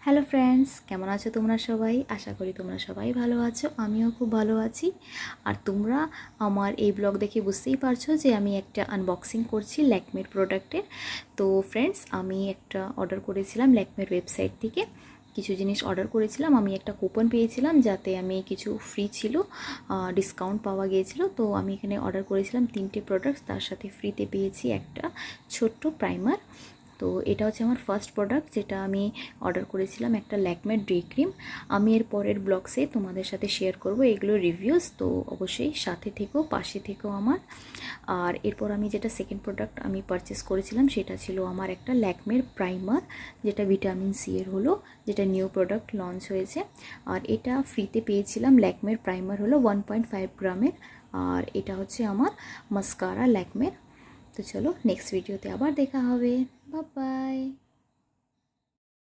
Hello friends, কেমন আছো তোমরা সবাই? আশা করি তোমরা সবাই ভালো আছো। আমিও খুব ভালো আছি। আর তোমরা আমার এই ব্লগ দেখে বুঝতেই পারছো যে আমি একটা আনবক্সিং করছি ল্যাকমের প্রোডাক্টের। তো ফ্রেন্ডস, আমি একটা অর্ডার করেছিলাম ল্যাকমের ওয়েবসাইট থেকে। কিছু জিনিস অর্ডার করেছিলাম, আমি একটা কুপন পেয়েছিলাম যাতে আমি কিছু ফ্রি ছিল, ডিসকাউন্ট পাওয়া গিয়েছিল। তো আমি এখানে অর্ডার করেছিলাম 3টে প্রোডাক্টস, তার সাথে ফ্রিতে পেয়েছি একটা ছোট্ট প্রাইমার। তো এটা হচ্ছে আমার ফার্স্ট প্রোডাক্ট যেটা আমি অর্ডার করেছিলাম, একটা ল্যাকমের ডে ক্রিম। আমি এর পরের ব্লগসে তোমাদের সাথে শেয়ার করব এগুলো রিভিউস, তো অবশ্যই সাথে থেকেও পাশে থেকেও আমার। আর এরপর আমি যেটা সেকেন্ড প্রোডাক্ট আমি পারচেস করেছিলাম সেটা ছিল আমার একটা ল্যাকমের প্রাইমার, যেটা ভিটামিন সি এর হলো, যেটা নিউ প্রোডাক্ট লঞ্চ হয়েছে। আর এটা ফ্রিতে পেয়েছিলাম। ল্যাকমের প্রাইমার হলো 1.5 গ্রামের। আর এটা হচ্ছে আমার মাস্কারা ল্যাকমের। তো চলো, নেক্সট ভিডিওতে আবার দেখা হবে। Bye bye.